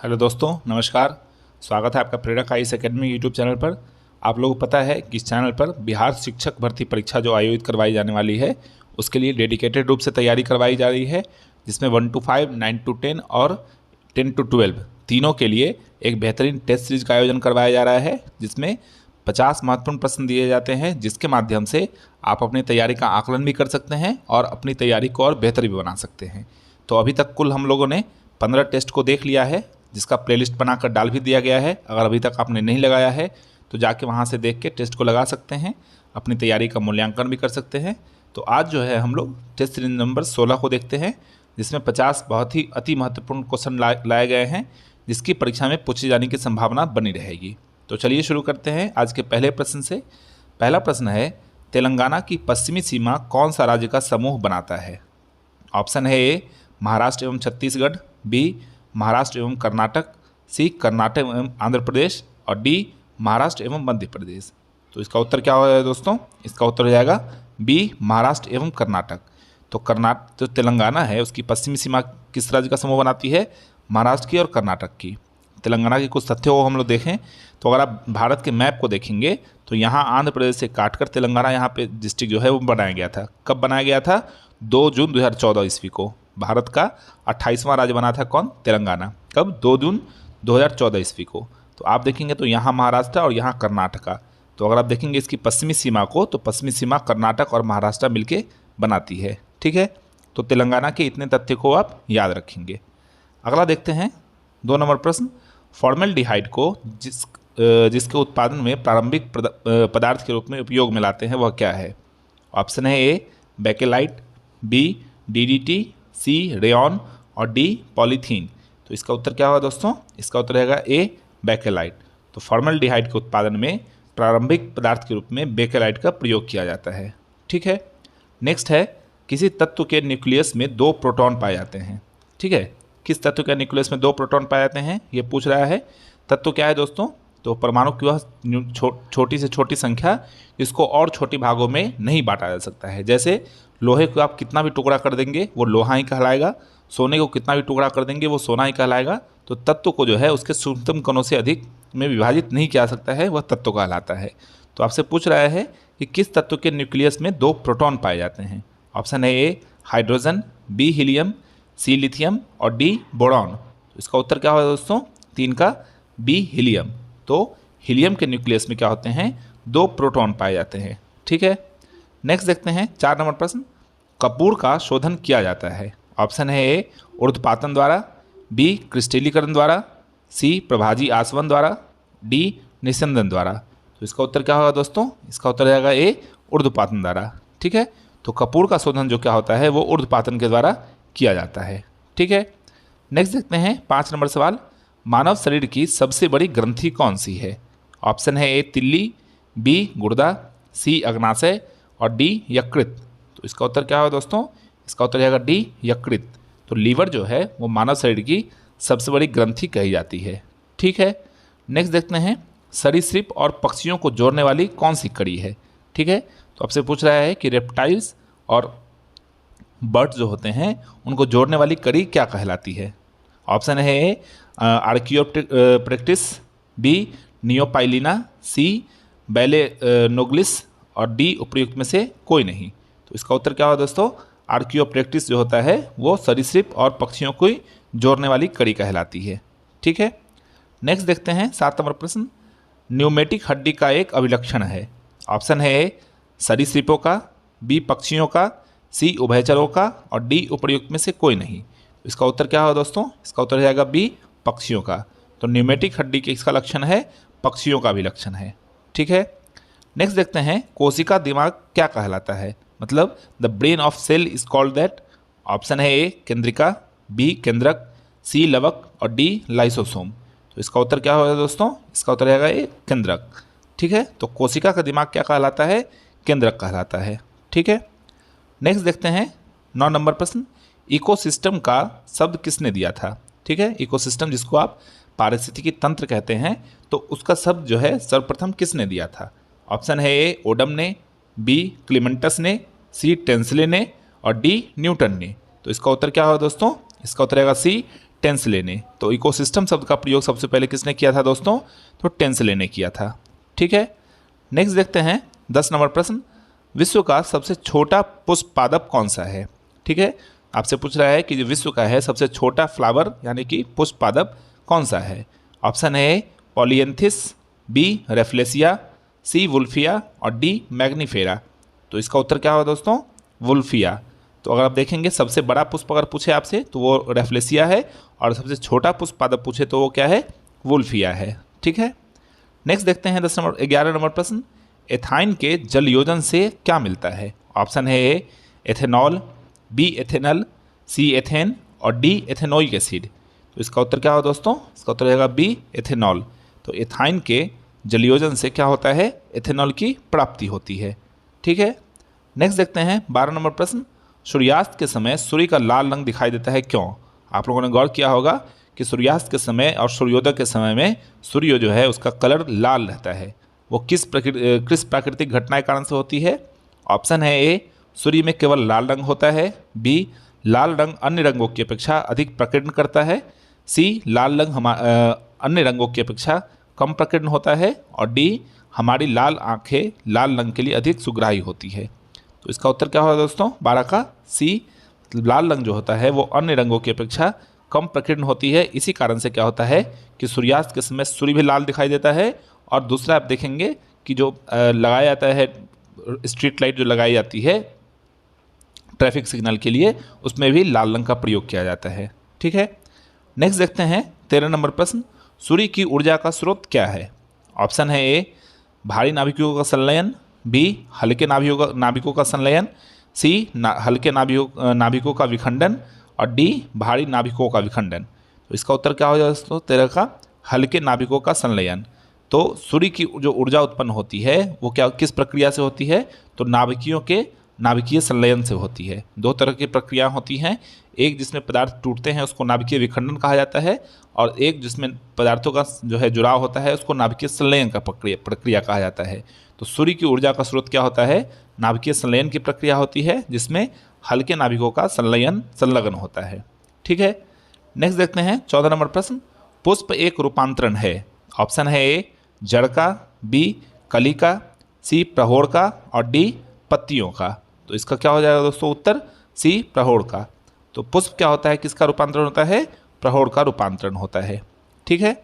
Hello दोस्तों, नमस्कार। स्वागत है आपका प्रेरक आईएएस एकेडमी यूट्यूब चैनल पर। आप लोगों को पता है कि इस चैनल पर बिहार शिक्षक भर्ती परीक्षा जो आयोजित करवाई जाने वाली है उसके लिए डेडिकेटेड रूप से तैयारी करवाई जा रही है, जिसमें 1 to 5, 9 to 10 और 10 to 12 तीनों के लिए एक बेहतरीन टेस्ट सीरीज का आयोजन करवाया जा रहा है, जिसमें 50 महत्वपूर्ण प्रश्न दिए जाते हैं, जिसके माध्यम से आप अपनी तैयारी का आकलन भी कर सकते हैं और अपनी तैयारी को और बेहतर भी बना सकते हैं। तो अभी तक कुल हम लोगों ने 15 टेस्ट को देख लिया है, जिसका प्लेलिस्ट बनाकर डाल भी दिया गया है। अगर अभी तक आपने नहीं लगाया है तो जाके वहाँ से देख के टेस्ट को लगा सकते हैं, अपनी तैयारी का मूल्यांकन भी कर सकते हैं। तो आज जो है हम लोग टेस्ट सीरीज नंबर 16 को देखते हैं, जिसमें 50 बहुत ही अति महत्वपूर्ण क्वेश्चन लाए गए हैं, जिसकी परीक्षा में पूछे जाने की संभावना बनी रहेगी। तो चलिए शुरू करते हैं आज के पहले प्रश्न से। पहला प्रश्न है, तेलंगाना की पश्चिमी सीमा कौन सा राज्य का समूह बनाता है? ऑप्शन है ए महाराष्ट्र एवं छत्तीसगढ़, बी महाराष्ट्र एवं कर्नाटक, सी कर्नाटक एवं आंध्र प्रदेश और डी महाराष्ट्र एवं मध्य प्रदेश। तो इसका उत्तर क्या हो जाएगा दोस्तों? इसका उत्तर हो जाएगा बी महाराष्ट्र एवं कर्नाटक। तो जो तेलंगाना है उसकी पश्चिमी सीमा किस राज्य का समूह बनाती है? महाराष्ट्र की और कर्नाटक की। तेलंगाना के कुछ तथ्यों को हम लोग देखें तो अगर आप भारत के मैप को देखेंगे तो यहाँ आंध्र प्रदेश से काटकर तेलंगाना यहाँ पे डिस्ट्रिक्ट जो है वो बनाया गया था। कब बनाया गया था? 2 जून 2014 ईस्वी को। भारत का 28वां राज्य बना था कौन? तेलंगाना। कब? 2 जून 2014 ईस्वी को। तो आप देखेंगे तो यहाँ महाराष्ट्र और यहाँ कर्नाटका। तो अगर आप देखेंगे इसकी पश्चिमी सीमा को, तो पश्चिमी सीमा कर्नाटक और महाराष्ट्र मिलके बनाती है। ठीक है, तो तेलंगाना के इतने तथ्य को आप याद रखेंगे। अगला देखते हैं 2 नंबर प्रश्न। फॉर्मेल्डिहाइड को जिसके उत्पादन में प्रारंभिक पदार्थ के रूप में उपयोग में लाते हैं वह क्या है? ऑप्शन है ए बेकेलाइट, बी डीडीटी, सी रेयॉन और डी पॉलीथीन। तो इसका उत्तर क्या होगा दोस्तों? इसका उत्तर रहेगा ए बेकेलाइट। तो फॉर्मेल्डिहाइड के उत्पादन में प्रारंभिक पदार्थ के रूप में बेकेलाइट का प्रयोग किया जाता है। ठीक है, नेक्स्ट है, किसी तत्व के न्यूक्लियस में 2 प्रोटॉन पाए जाते हैं। ठीक है, किस तत्व के न्यूक्लियस में 2 प्रोटॉन पाए जाते हैं ये पूछ रहा है। तत्व क्या है दोस्तों? तो परमाणु की वह छोटी से छोटी संख्या जिसको और छोटी भागों में नहीं बांटा जा सकता है। जैसे लोहे को आप कितना भी टुकड़ा कर देंगे वो लोहा ही कहलाएगा, सोने को कितना भी टुकड़ा कर देंगे वो सोना ही कहलाएगा। तो तत्व को जो है उसके सूक्ष्मतम कणों से अधिक में विभाजित नहीं किया सकता है, वह तत्व कहलाता है। तो आपसे पूछ रहा है कि किस तत्व के न्यूक्लियस में 2 प्रोटॉन पाए जाते हैं। ऑप्शन है ए हाइड्रोजन, बी हीलियम, सी लिथियम और डी बोरॉन। तो इसका उत्तर क्या होगा दोस्तों? 3 का बी हीलियम। तो हीलियम के न्यूक्लियस में क्या होते हैं? 2 प्रोटॉन पाए जाते हैं। ठीक है, नेक्स्ट देखते हैं 4 नंबर प्रश्न। कपूर का शोधन किया जाता है। ऑप्शन है ए ऊर्ध्वपातन द्वारा, बी क्रिस्टलीकरण द्वारा, सी प्रभाजी आसवन द्वारा, डी निस्यंदन द्वारा। तो इसका उत्तर क्या होगा दोस्तों? इसका उत्तर रहेगा ए ऊर्ध्वपातन द्वारा। ठीक है, तो कपूर का शोधन जो क्या होता है वो ऊर्ध्वपातन के द्वारा किया जाता है। ठीक है, नेक्स्ट देखते हैं 5 नंबर सवाल। मानव शरीर की सबसे बड़ी ग्रंथि कौन सी है? ऑप्शन है ए तिल्ली, बी गुर्दा, सी अग्नाशय और डी यकृत। तो इसका उत्तर क्या होगा दोस्तों? इसका उत्तर रहेगा डी यकृत। तो लीवर जो है वो मानव शरीर की सबसे बड़ी ग्रंथि कही जाती है। ठीक है, नेक्स्ट देखते हैं सरीसृप और पक्षियों को जोड़ने वाली कौन सी कड़ी है? ठीक है, तो आपसे पूछ रहा है कि रेप्टाइल्स और बर्ड्स जो होते हैं उनको जोड़ने वाली कड़ी क्या कहलाती है? ऑप्शन है ए आर्कियोप्टेक्टिस, बी नियोपाइलिना, सी बैलेनोग्लिस और डी उपयुक्त में से कोई नहीं। तो इसका उत्तर क्या होगा दोस्तों? आर्कियोप्टेक्टिस जो होता है वो सरीसृप और पक्षियों को जोड़ने वाली कड़ी कहलाती है। ठीक है, नेक्स्ट देखते हैं 7 नंबर प्रश्न। न्यूमेटिक हड्डी का एक अभिलक्षण है। ऑप्शन है ए सरीसृपों का, बी पक्षियों का, सी उभयचरों का और डी उपयुक्त में से कोई नहीं। तो इसका उत्तर क्या होगा दोस्तों? इसका उत्तर जाएगा बी पक्षियों का। तो न्यूमेटिक हड्डी के इसका लक्षण है पक्षियों का भी लक्षण है। ठीक है, नेक्स्ट देखते हैं कोशिका दिमाग क्या कहलाता है, मतलब the brain of cell is called that. Option है ए केंद्रिका, बी केंद्रक, सी लवक और डी लाइसोसोम। तो इसका उत्तर क्या होगा दोस्तों? इसका उत्तर रहेगा ए केंद्रक। ठीक है, तो कोशिका का दिमाग क्या कहलाता है? केंद्रक कहलाता है। ठीक है, नेक्स्ट देखते हैं 9 नंबर प्रश्न। इकोसिस्टम का शब्द किसने दिया था? ठीक है, इकोसिस्टम जिसको आप पारिस्थितिकी तंत्र कहते हैं, तो उसका शब्द जो है सर्वप्रथम किसने दिया था? ऑप्शन है ए ओडम ने, बी क्लीमेंटस ने, सी टेंसले ने और डी न्यूटन ने। तो इसका उत्तर क्या होगा दोस्तों? इसका उत्तर रहेगा सी टेंस लेने। तो इकोसिस्टम शब्द का प्रयोग सबसे पहले किसने किया था दोस्तों? तो टेंस लेने किया था। ठीक है, नेक्स्ट देखते हैं 10 नंबर प्रश्न, विश्व का सबसे छोटा पुष्प पादप कौन सा है? ठीक है, आपसे पूछ रहा है कि जो विश्व का है सबसे छोटा फ्लावर यानी कि पुष्प पादप कौन सा है? ऑप्शन है पॉलियंथिस, बी रेफ्लेसिया, सी वुल्फिया और डी मैग्नीफेरा। तो इसका उत्तर क्या होगा दोस्तों? वुल्फिया। तो अगर आप देखेंगे सबसे बड़ा पुष्प अगर पूछे आपसे तो वो रेफ्लेसिया है और सबसे छोटा पुष्प पादप पूछे तो वो क्या है? वुल्फिया है। ठीक है, नेक्स्ट देखते हैं 11 नंबर प्रश्न, एथाइन के जल योजन से क्या मिलता है? ऑप्शन है ए एथेनॉल, बी एथेनल, सी एथेन और डी एथेनोइक एसिड। तो इसका उत्तर क्या होगा दोस्तों? इसका उत्तर रहेगा बी एथेनॉल। तो एथाइन के जलयोजन से क्या होता है? एथेनॉल की प्राप्ति होती है। ठीक है, नेक्स्ट देखते हैं 12 नंबर प्रश्न, सूर्यास्त के समय सूर्य का लाल रंग दिखाई देता है क्यों? आप लोगों ने गौर किया होगा कि सूर्यास्त के समय और सूर्योदय के समय में सूर्य जो है उसका कलर लाल रहता है। वो किस प्राकृतिक घटना के कारण से होती है? ऑप्शन है ए सूर्य में केवल लाल रंग होता है, बी लाल रंग अन्य रंगों की अपेक्षा अधिक प्रकीर्णन करता है, सी लाल रंग अन्य रंगों की अपेक्षा कम प्रकीर्णन होता है और डी हमारी लाल आंखें लाल रंग के लिए अधिक सुग्राही होती है। तो इसका उत्तर क्या होगा दोस्तों? 12 का सी, लाल रंग जो होता है वो अन्य रंगों की अपेक्षा कम प्रकीर्णन होती है। इसी कारण से क्या होता है कि सूर्यास्त के समय सूर्य भी लाल दिखाई देता है। और दूसरा आप देखेंगे कि जो लगाया जाता है स्ट्रीट लाइट जो लगाई जाती है ट्रैफिक सिग्नल के लिए, उसमें भी लाल रंग का प्रयोग किया जाता है। ठीक है, नेक्स्ट देखते हैं 13 नंबर प्रश्न, सूर्य की ऊर्जा का स्रोत क्या है? ऑप्शन है ए भारी नाभिकों का संलयन, बी हल्के नाभिकों का संलयन, सी हल्के नाभिकों का विखंडन और डी भारी नाभिकों का विखंडन। तो इसका उत्तर क्या हो जाएगा दोस्तों? 13 का हल्के नाभिकों का संलयन। तो सूर्य की जो ऊर्जा उत्पन्न होती है वो क्या किस प्रक्रिया से होती है? तो नाभिकीय संलयन से होती है। दो तरह की प्रक्रिया होती हैं, एक जिसमें पदार्थ टूटते हैं उसको नाभिकीय विखंडन कहा जाता है और एक जिसमें पदार्थों का जो है जुड़ाव होता है उसको नाभिकीय संलयन का प्रक्रिया कहा जाता है। तो सूर्य की ऊर्जा का स्रोत क्या होता है? नाभिकीय संलयन की प्रक्रिया होती है जिसमें हल्के नाभिकों का संलग्न होता है। ठीक है, नेक्स्ट देखते हैं 14 नंबर प्रश्न, पुष्प एक रूपांतरण है। ऑप्शन है ए जड़ का, बी कली का, सी प्रहोड़ का और डी पत्तियों का। तो इसका क्या हो जाएगा दोस्तों उत्तर? सी प्रहोड़ का। तो पुष्प क्या होता है, किसका रूपांतरण होता है? प्रहोड़ का रूपांतरण होता है। ठीक है,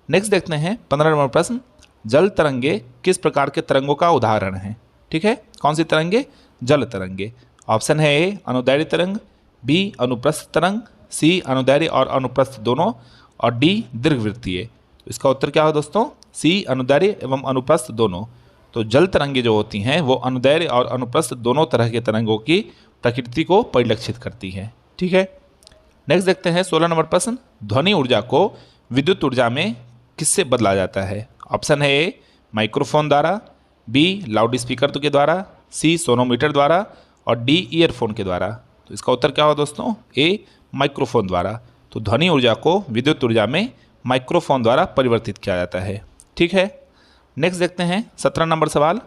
नेक्स्ट देखते हैं 15 नंबर प्रश्न, जल तरंगे किस प्रकार के तरंगों का उदाहरण है? ठीक है, कौन सी तरंगे? जल तरंगे। ऑप्शन है ए अनुदैर्घ्य तरंग, बी अनुप्रस्थ तरंग, सी अनुदैर्घ्य और अनुप्रस्थ दोनों और डी दीर्घवृत्तीय। तो इसका उत्तर क्या हो दोस्तों? सी अनुदैर्घ्य एवं अनुप्रस्थ दोनों। तो जल तरंगे जो होती हैं वो अनुदैर्घ्य और अनुप्रस्थ दोनों तरह के तरंगों की प्रकृति को परिलक्षित करती हैं। ठीक है, नेक्स्ट देखते हैं 16 नंबर प्रश्न, ध्वनि ऊर्जा को विद्युत ऊर्जा में किससे बदला जाता है? ऑप्शन है ए माइक्रोफोन द्वारा, बी लाउड स्पीकर के द्वारा, सी सोनोमीटर द्वारा और डी ईयरफोन के द्वारा। तो इसका उत्तर क्या होगा दोस्तों? ए माइक्रोफोन द्वारा। तो ध्वनि ऊर्जा को विद्युत ऊर्जा में माइक्रोफोन द्वारा परिवर्तित किया जाता है। ठीक है, नेक्स्ट देखते हैं 17 नंबर सवाल,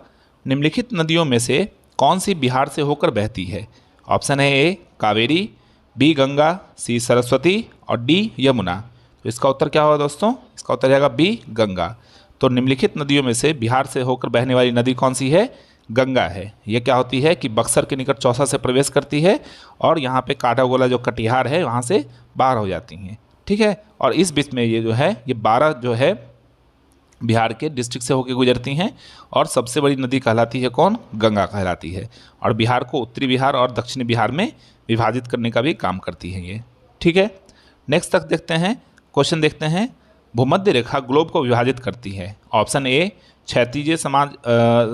निम्नलिखित नदियों में से कौन सी बिहार से होकर बहती है? ऑप्शन है ए कावेरी, बी गंगा, सी सरस्वती और डी यमुना। तो इसका उत्तर क्या होगा दोस्तों? इसका उत्तर रहेगा बी गंगा। तो निम्नलिखित नदियों में से बिहार से होकर बहने वाली नदी कौन सी है? गंगा है। ये क्या होती है कि बक्सर के निकट चौसा से प्रवेश करती है और यहाँ पे काठागोला जो कटिहार है वहाँ से बाहर हो जाती हैं। ठीक है, और इस बीच में ये जो है ये 12 जो है बिहार के डिस्ट्रिक्ट से होकर गुजरती हैं और सबसे बड़ी नदी कहलाती है कौन? गंगा कहलाती है। और बिहार को उत्तरी बिहार और दक्षिणी बिहार में विभाजित करने का भी काम करती है ये। ठीक है, नेक्स्ट तक देखते हैं, क्वेश्चन देखते हैं, भूमध्य रेखा ग्लोब को विभाजित करती है। ऑप्शन ए क्षैतिज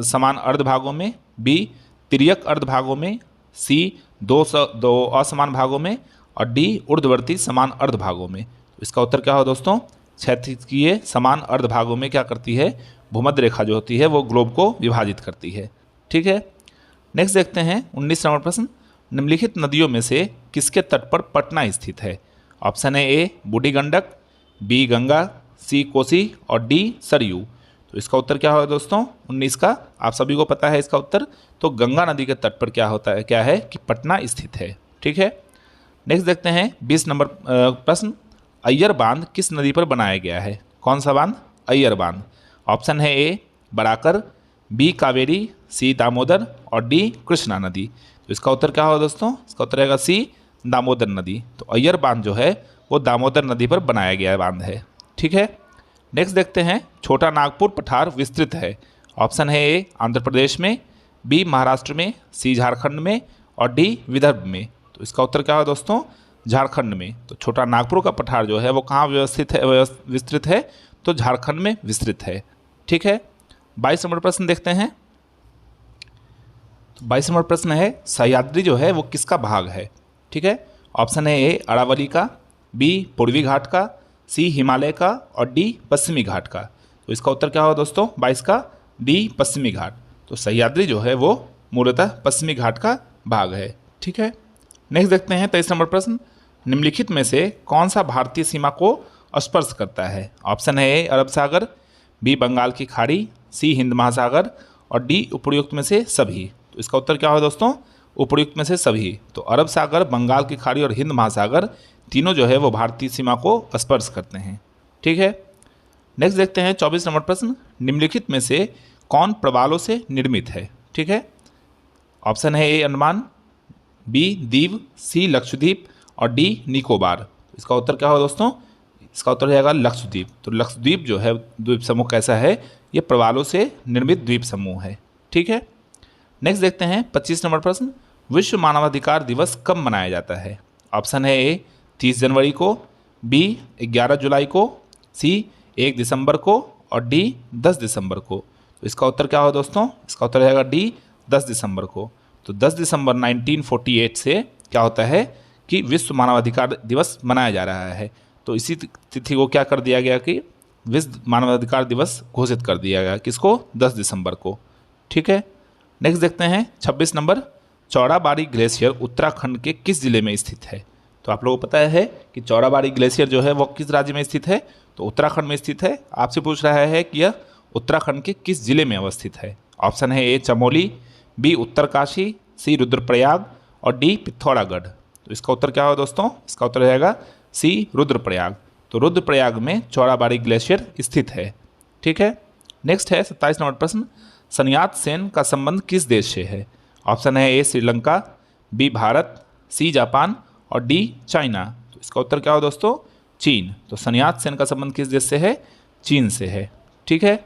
समान अर्ध भागों में, बी तिर्यक अर्ध भागों में, सी दो असमान भागों में और डी ऊर्ध्ववर्ती समान अर्ध भागों में। तो इसका उत्तर क्या हो दोस्तों? क्षैतिजीय समान अर्ध भागों में क्या करती है? भूमध्य रेखा जो होती है वो ग्लोब को विभाजित करती है। ठीक है, नेक्स्ट देखते हैं 19 नंबर प्रश्न, निम्नलिखित नदियों में से किसके तट पर पटना स्थित है? ऑप्शन है ए बूढ़ी गंडक, बी गंगा, सी कोसी और डी सरयू। तो इसका उत्तर क्या होगा दोस्तों? 19 का आप सभी को पता है इसका उत्तर। तो गंगा नदी के तट पर क्या होता है, क्या है कि पटना स्थित है। ठीक है, नेक्स्ट देखते हैं 20 नंबर प्रश्न, अय्यर बांध किस नदी पर बनाया गया है? कौन सा बांध? अय्यर बांध। ऑप्शन है ए बराकर, बी कावेरी, सी दामोदर और डी कृष्णा नदी। तो इसका उत्तर क्या होगा दोस्तों? इसका उत्तर रहेगा सी दामोदर नदी। तो अय्यर बांध जो है वो दामोदर नदी पर बनाया गया बांध है। ठीक है, नेक्स्ट देखते हैं, छोटा नागपुर पठार विस्तृत है। ऑप्शन है ए आंध्र प्रदेश में, बी महाराष्ट्र में, सी झारखंड में और डी विदर्भ में। तो इसका उत्तर क्या होगा दोस्तों? झारखंड में। तो छोटा नागपुर का पठार जो है वो कहाँ विस्तृत है? तो झारखंड में विस्तृत है। ठीक है, 22 नंबर प्रश्न देखते हैं। तो 22 नंबर प्रश्न है, सह्याद्री जो है वो किसका भाग है? ठीक है, ऑप्शन है ए अरावली का, बी पूर्वी घाट का, सी हिमालय का और डी पश्चिमी घाट का। तो इसका उत्तर क्या होगा दोस्तों? 22 का डी पश्चिमी घाट। तो सह्याद्री जो है वो मूलतः पश्चिमी घाट का भाग है। ठीक है, नेक्स्ट देखते हैं 23 नंबर प्रश्न, निम्नलिखित में से कौन सा भारतीय सीमा को स्पर्श करता है? ऑप्शन है ए अरब सागर, बी बंगाल की खाड़ी, सी हिंद महासागर और डी उपर्युक्त में से सभी। तो इसका उत्तर क्या होगा दोस्तों? उपर्युक्त में से सभी। तो अरब सागर, बंगाल की खाड़ी और हिंद महासागर तीनों जो है वो भारतीय सीमा को स्पर्श करते हैं। ठीक है, नेक्स्ट देखते हैं 24 नंबर प्रश्न, निम्नलिखित में से कौन प्रवालों से निर्मित है? ठीक है, ऑप्शन है ए अंडमान, बी दीव, सी लक्षद्वीप और डी निकोबार। इसका उत्तर क्या होगा दोस्तों? इसका उत्तर रहेगा लक्षद्वीप। तो लक्षद्वीप जो है द्वीप समूह कैसा है? ये प्रवालों से निर्मित द्वीप समूह है। ठीक है, नेक्स्ट देखते हैं 25 नंबर प्रश्न, विश्व मानवाधिकार दिवस कब मनाया जाता है? ऑप्शन है ए 30 जनवरी को, बी 11 जुलाई को, सी 1 दिसंबर को और डी 10 दिसंबर को। तो इसका उत्तर क्या होगा दोस्तों? इसका उत्तर रहेगा डी 10 दिसंबर को। तो 10 दिसंबर 1948 से क्या होता है कि विश्व मानवाधिकार दिवस मनाया जा रहा है। तो इसी तिथि को क्या कर दिया गया कि विश्व मानवाधिकार दिवस घोषित कर दिया गया। किसको? 10 दिसंबर को। ठीक है, नेक्स्ट देखते हैं 26 नंबर, चौड़ाबाड़ी ग्लेशियर उत्तराखंड के किस जिले में स्थित है? तो आप लोगों को पता है कि चौड़ाबाड़ी ग्लेशियर जो है वो किस राज्य में स्थित है? तो उत्तराखंड में स्थित है। आपसे पूछ रहा है कि यह उत्तराखंड के किस जिले में अवस्थित है? ऑप्शन है ए चमोली, बी उत्तरकाशी, सी रुद्रप्रयाग और डी पिथौरागढ़। तो इसका उत्तर क्या होगा दोस्तों? इसका उत्तर रहेगा सी रुद्रप्रयाग। तो रुद्रप्रयाग में चौड़ाबाड़ी ग्लेशियर स्थित है। ठीक है, नेक्स्ट है 27 नंबर प्रश्न, सन्यात सेन का संबंध किस देश से है? ऑप्शन है A Sri Lanka, B Bharat, C Japan और डी चाइना। तो इसका उत्तर क्या होगा दोस्तों? चीन। तो सन्यात सेन का संबंध किस देश से है? चीन से है। ठीक है,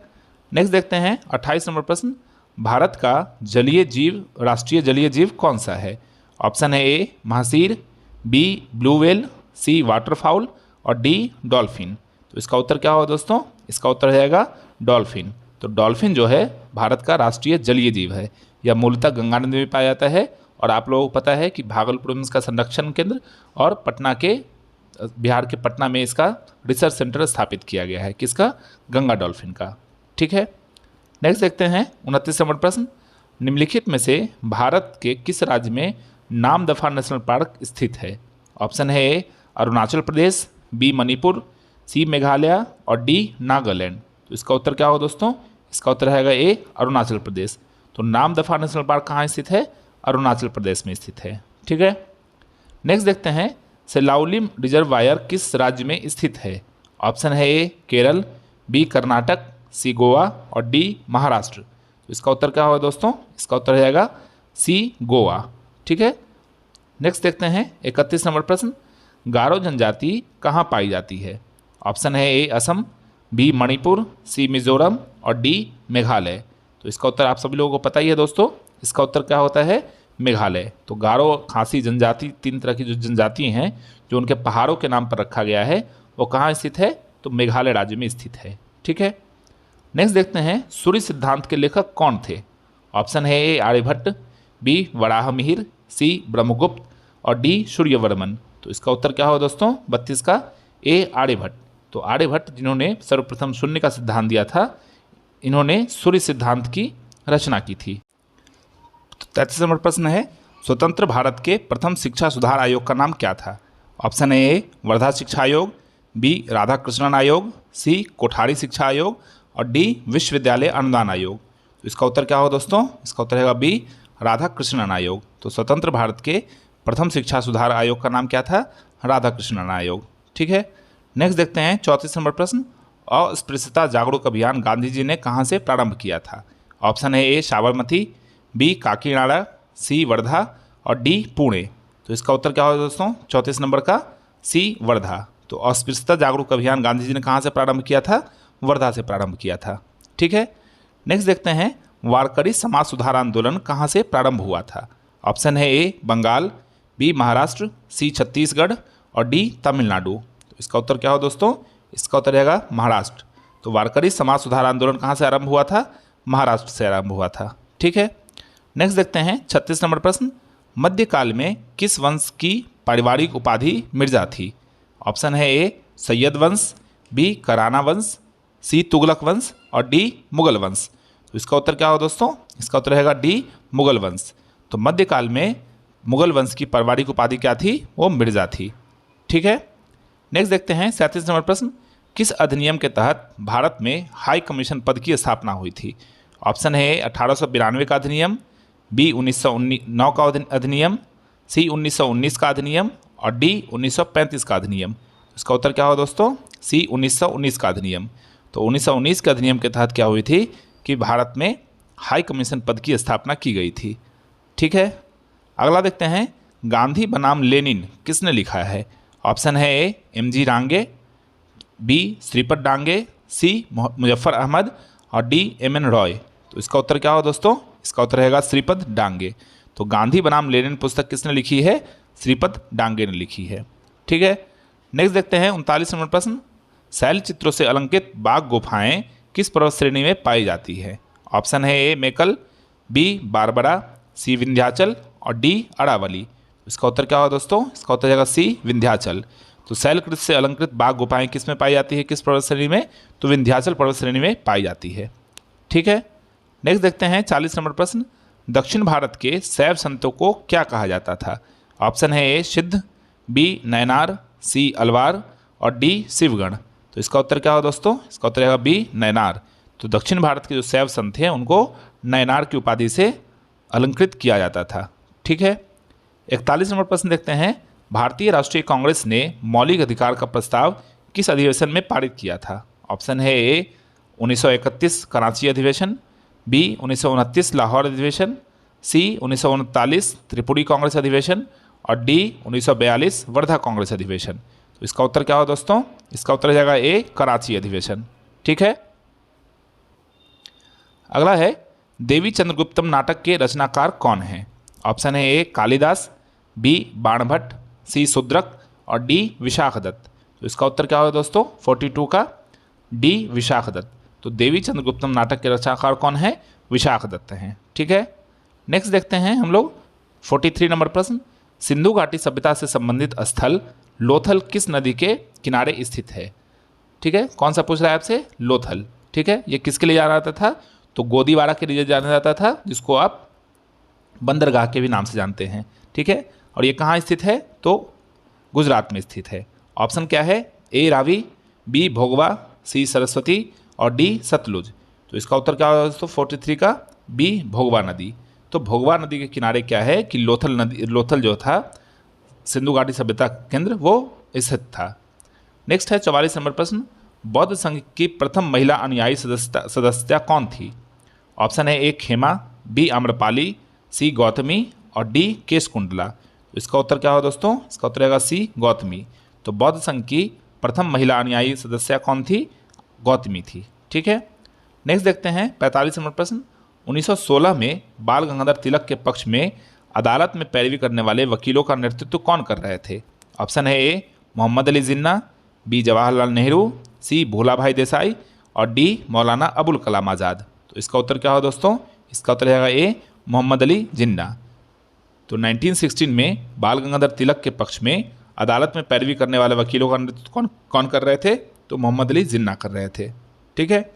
नेक्स्ट देखते हैं 28 नंबर प्रश्न, भारत का जलीय जीव, राष्ट्रीय जलीय जीव कौन सा है? ऑप्शन है ए महासीर, बी ब्लू व्हेल, सी वाटरफाउल और डी डॉल्फिन। तो इसका उत्तर क्या होगा दोस्तों? इसका उत्तर रहेगा डॉल्फिन। तो डॉल्फिन जो है भारत का राष्ट्रीय जलीय जीव है। यह मूलतः गंगा नदी में पाया जाता है और आप लोगों को पता है कि भागलपुर में इसका संरक्षण केंद्र और पटना के, बिहार के पटना में इसका रिसर्च सेंटर स्थापित किया गया है। किसका? गंगा डॉल्फिन का। ठीक है, नेक्स्ट देखते हैं 29 नंबर प्रश्न, निम्नलिखित में से भारत के किस राज्य में नामदफा नेशनल पार्क स्थित है? ऑप्शन है ए अरुणाचल प्रदेश, बी मणिपुर, सी मेघालय और डी नागालैंड। तो इसका उत्तर क्या होगा दोस्तों? इसका उत्तर रहेगा ए अरुणाचल प्रदेश। तो नामदफा नेशनल पार्क कहाँ स्थित है? अरुणाचल प्रदेश में स्थित है। ठीक है, नेक्स्ट देखते हैं सेलाउलिम रिजर्वायर किस राज्य में स्थित है? ऑप्शन है ए केरल, बी कर्नाटक, सी गोवा और डी महाराष्ट्र। तो इसका उत्तर क्या होगा दोस्तों? इसका उत्तर रहेगा सी गोवा। ठीक है, नेक्स्ट देखते हैं 31 नंबर प्रश्न, गारो जनजाति कहाँ पाई जाती है? ऑप्शन है ए असम, बी मणिपुर, सी मिजोरम और डी मेघालय। तो इसका उत्तर आप सभी लोगों को पता ही है दोस्तों। इसका उत्तर क्या होता है? मेघालय। तो गारो खासी जनजाति, 3 तरह की जो जनजाति हैं जो उनके पहाड़ों के नाम पर रखा गया है, वो कहाँ स्थित है? तो मेघालय राज्य में स्थित है। ठीक है, नेक्स्ट देखते हैं सूर्य सिद्धांत के लेखक कौन थे? ऑप्शन है ए आर्यभट्ट, बी वराहमिहिर, सी ब्रह्मगुप्त और डी सूर्यवर्मन। तो इसका उत्तर क्या होगा दोस्तों? 32 का ए आर्यभट्ट। तो आर्यभट्ट जिन्होंने सर्वप्रथम शून्य का सिद्धांत दिया था, इन्होंने सूर्य सिद्धांत की रचना की थी। 33 नंबर प्रश्न है, स्वतंत्र भारत के प्रथम शिक्षा सुधार आयोग का नाम क्या था? ऑप्शन ए वर्धा शिक्षा आयोग, बी राधा कृष्णन आयोग, सी कोठारी शिक्षा आयोग और डी विश्वविद्यालय अनुदान आयोग। तो इसका उत्तर क्या होगा दोस्तों? इसका उत्तर रहेगा बी राधा कृष्णन आयोग। तो स्वतंत्र भारत के प्रथम शिक्षा सुधार आयोग का नाम क्या था? राधा कृष्णन आयोग। ठीक है, नेक्स्ट देखते हैं 34 नंबर प्रश्न, अस्पृश्यता जागरूक अभियान गांधी जी ने कहाँ से प्रारंभ किया था? ऑप्शन है ए साबरमती, बी काकीनाडा, सी वर्धा और डी पुणे। तो इसका उत्तर क्या होगा दोस्तों? 34 नंबर का सी वर्धा। तो अस्पृश्यता जागरूक अभियान गांधी जी ने कहाँ से प्रारंभ किया था? वर्धा से प्रारंभ किया था। ठीक है, नेक्स्ट देखते हैं वारकरी समाज सुधार आंदोलन कहाँ से प्रारंभ हुआ था? ऑप्शन है ए बंगाल, बी महाराष्ट्र, सी छत्तीसगढ़ और डी तमिलनाडु। तो इसका उत्तर क्या हो दोस्तों? इसका उत्तर रहेगा महाराष्ट्र। तो वारकरी समाज सुधार आंदोलन कहाँ से आरंभ हुआ था? महाराष्ट्र से आरंभ हुआ था। ठीक है, नेक्स्ट देखते हैं 36 नंबर प्रश्न, मध्यकाल में किस वंश की पारिवारिक उपाधि मिर्जा थी? ऑप्शन है ए सैयद वंश, बी कराना वंश, सी तुगलक वंश और डी मुगल वंश। तो इसका उत्तर क्या हो दोस्तों? इसका उत्तर रहेगा डी मुगल वंश। तो मध्यकाल में मुगल वंश की पारिवारिक उपाधि क्या थी? वो मिर्जा थी। ठीक है, नेक्स्ट देखते हैं 37 नंबर प्रश्न, किस अधिनियम के तहत भारत में हाई कमीशन पद की स्थापना हुई थी? ऑप्शन है 1892 का अधिनियम, बी 1909 का अधिनियम, सी 1919 का अधिनियम और डी 1935 का अधिनियम। इसका उत्तर क्या हो दोस्तों? सी 1919 का अधिनियम। तो 1919 के अधिनियम के तहत क्या हुई थी कि भारत में हाई कमीशन पद की स्थापना की गई थी। ठीक है, अगला देखते हैं गांधी बनाम लेनिन किसने लिखा है? ऑप्शन है ए एम.जी. रांगे, बी श्रीपद डांगे, सी मुजफ्फर अहमद और डी एम.एन. रॉय। तो इसका उत्तर क्या हो दोस्तों? इसका उत्तर रहेगा श्रीपद डांगे। तो गांधी बनाम लेनिन पुस्तक किसने लिखी है? श्रीपद डांगे ने लिखी है। ठीक है, नेक्स्ट देखते हैं 39 नंबर प्रश्न, शैल चित्रों से अलंकृत बाघ गुफाएं किस पर्वत श्रेणी में पाई जाती है? ऑप्शन है ए मेकल, बी बारबरा, सी विंध्याचल और डी अरावली। इसका उत्तर क्या होगा दोस्तों? इसका उत्तर जाएगा सी विंध्याचल। तो शैलकृत से अलंकृत बाघ गुफाएं किस में पाई जाती है? किस पर्वत श्रेणी में? तो विंध्याचल पर्वत श्रेणी में पाई जाती है। ठीक है, नेक्स्ट देखते हैं 40 नंबर प्रश्न, दक्षिण भारत के शैव संतों को क्या कहा जाता था? ऑप्शन है ए सिद्ध, बी नयनार, सी अलवार और डी शिवगण। तो इसका उत्तर क्या होगा दोस्तों? इसका उत्तर रहेगा बी नयनार। तो दक्षिण भारत के जो शैव संत हैं उनको नयनार की उपाधि से अलंकृत किया जाता था। ठीक है, 41 नंबर प्रश्न देखते हैं, भारतीय राष्ट्रीय कांग्रेस ने मौलिक अधिकार का प्रस्ताव किस अधिवेशन में पारित किया था? ऑप्शन है ए 1931 कराची अधिवेशन, बी 1929 लाहौर अधिवेशन, सी 1939 त्रिपुरी कांग्रेस अधिवेशन और डी 1942 वर्धा कांग्रेस अधिवेशन। तो इसका उत्तर क्या हो दोस्तों? इसका उत्तर जाएगा ए कराची अधिवेशन। ठीक है, अगला है देवी चंद्रगुप्तम नाटक के रचनाकार कौन है? ऑप्शन है ए कालिदास, बी बाणभट्ट, सी शूद्रक और डी विशाखदत्त। तो इसका उत्तर क्या होगा दोस्तों? 42 का डी विशाखदत्त। तो देवी चंद्रगुप्तम नाटक के रचनाकार कौन है? विशाखदत्त हैं। ठीक है, नेक्स्ट देखते हैं हम लोग 43 नंबर प्रश्न, सिंधु घाटी सभ्यता से संबंधित स्थल लोथल किस नदी के किनारे स्थित है? ठीक है, कौन सा पूछ रहा है आपसे? लोथल। ठीक है, ये किसके लिए जाना जाता था? तो गोदीवारा के लिए जाना जाता था, जिसको आप बंदरगाह के भी नाम से जानते हैं। ठीक है, और ये कहाँ स्थित है? तो गुजरात में स्थित है। ऑप्शन क्या है? ए रावी, बी भोगवा, सी सरस्वती और डी सतलुज। तो इसका उत्तर क्या होगा दोस्तों? 43 का बी भोगवा नदी। तो भोगवा नदी के किनारे क्या है कि लोथल नदी, लोथल जो था सिंधु घाटी सभ्यता केंद्र, वो स्थित था। नेक्स्ट है 44 नंबर प्रश्न, बौद्ध संघ की प्रथम महिला अनुयायी सदस्या कौन थी? ऑप्शन है ए खेमा, बी आम्रपाली, सी गौतमी और डी केशकुंडला। तो इसका उत्तर क्या होगा दोस्तों? इसका उत्तर रहेगा सी गौतमी। तो बौद्ध संघ की प्रथम महिला अनुयायी सदस्या कौन थी? गौतमी थी। ठीक है, नेक्स्ट देखते हैं 45 नंबर प्रश्न, 1916 में बाल गंगाधर तिलक के पक्ष में अदालत में पैरवी करने वाले वकीलों का नेतृत्व कौन कर रहे थे? ऑप्शन है ए मोहम्मद अली जिन्ना, बी जवाहरलाल नेहरू, सी भोला भाई देसाई और डी मौलाना अबुल कलाम आज़ाद। तो इसका उत्तर क्या होगा दोस्तों? इसका उत्तर रहेगा ए मोहम्मद अली जिन्ना। तो 1916 में बाल गंगाधर तिलक के पक्ष में अदालत में पैरवी करने वाले वकीलों का नेतृत्व कौन कर रहे थे? तो मोहम्मद अली जिन्ना कर रहे थे। ठीक है,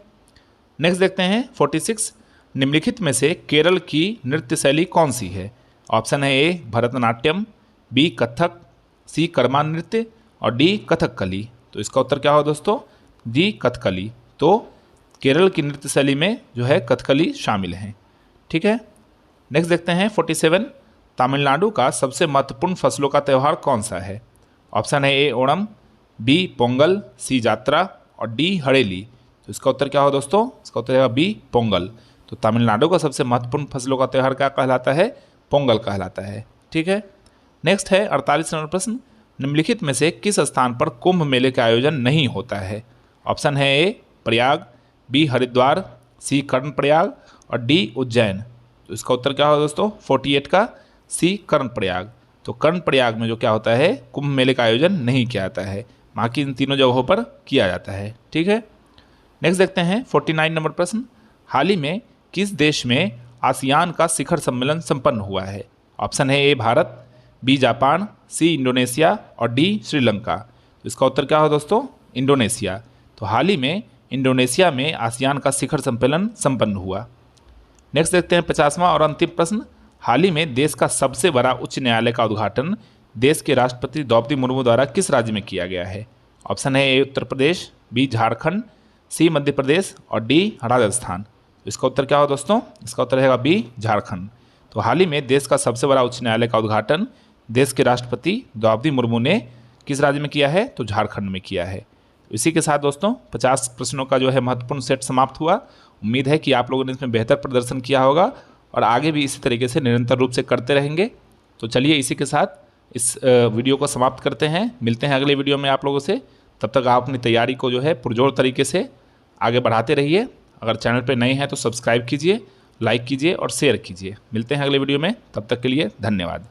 नेक्स्ट देखते हैं 46, निम्नलिखित में से केरल की नृत्य शैली कौन सी है? ऑप्शन है ए भरतनाट्यम, बी कथक, सी कर्मा नृत्य और डी कथकली। तो इसका उत्तर क्या होगा दोस्तों? डी कथकली। तो केरल की नृत्य शैली में जो है कथकली शामिल हैं। ठीक है, नेक्स्ट देखते हैं 47, तमिलनाडु का सबसे महत्वपूर्ण फसलों का त्यौहार कौन सा है? ऑप्शन है ए ओणम, बी पोंगल, सी जात्रा और डी हड़ेली। तो इसका उत्तर क्या हो दोस्तों? इसका उत्तर है बी पोंगल। तो तमिलनाडु का सबसे महत्वपूर्ण फसलों का त्यौहार क्या कहलाता है? पोंगल कहलाता है। ठीक है, नेक्स्ट है 48 नंबर प्रश्न, निम्नलिखित में से किस स्थान पर कुंभ मेले का आयोजन नहीं होता है? ऑप्शन है ए प्रयाग, बी हरिद्वार, सी कर्णप्रयाग और डी उज्जैन। तो इसका उत्तर क्या होगा दोस्तों? 48 का सी कर्णप्रयाग। तो कर्णप्रयाग में जो क्या होता है, कुंभ मेले का आयोजन नहीं किया जाता है, बाकी इन तीनों जगहों पर किया जाता है। ठीक है, नेक्स्ट देखते हैं 49 नंबर प्रश्न, हाल ही में किस देश में आसियान का शिखर सम्मेलन संपन्न हुआ है? ऑप्शन है A Bharat, B Japan, C Indonesia और डी श्रीलंका। तो इसका उत्तर क्या हो दोस्तों? इंडोनेशिया। तो हाल ही में इंडोनेशिया में आसियान का शिखर सम्मेलन संपन्न हुआ। नेक्स्ट देखते हैं 50वां और अंतिम प्रश्न, हाल ही में देश का सबसे बड़ा उच्च न्यायालय का उद्घाटन देश के राष्ट्रपति द्रौपदी मुर्मू द्वारा किस राज्य में किया गया है? ऑप्शन है ए उत्तर प्रदेश, बी झारखंड, सी मध्य प्रदेश और डी राजस्थान। तो इसका उत्तर क्या हो दोस्तों? इसका उत्तर रहेगा बी झारखंड। तो हाल ही में देश का सबसे बड़ा उच्च न्यायालय का उद्घाटन देश के राष्ट्रपति द्रौपदी मुर्मू ने किस राज्य में किया है? तो झारखंड में किया है। इसी के साथ दोस्तों 50 प्रश्नों का जो है महत्वपूर्ण सेट समाप्त हुआ। उम्मीद है कि आप लोगों ने इसमें बेहतर प्रदर्शन किया होगा और आगे भी इसी तरीके से निरंतर रूप से करते रहेंगे। तो चलिए इसी के साथ इस वीडियो को समाप्त करते हैं, मिलते हैं अगले वीडियो में आप लोगों से। तब तक आप अपनी तैयारी को जो है पुरजोर तरीके से आगे बढ़ाते रहिए। अगर चैनल पर नए हैं तो सब्सक्राइब कीजिए, लाइक कीजिए और शेयर कीजिए। मिलते हैं अगले वीडियो में, तब तक के लिए धन्यवाद।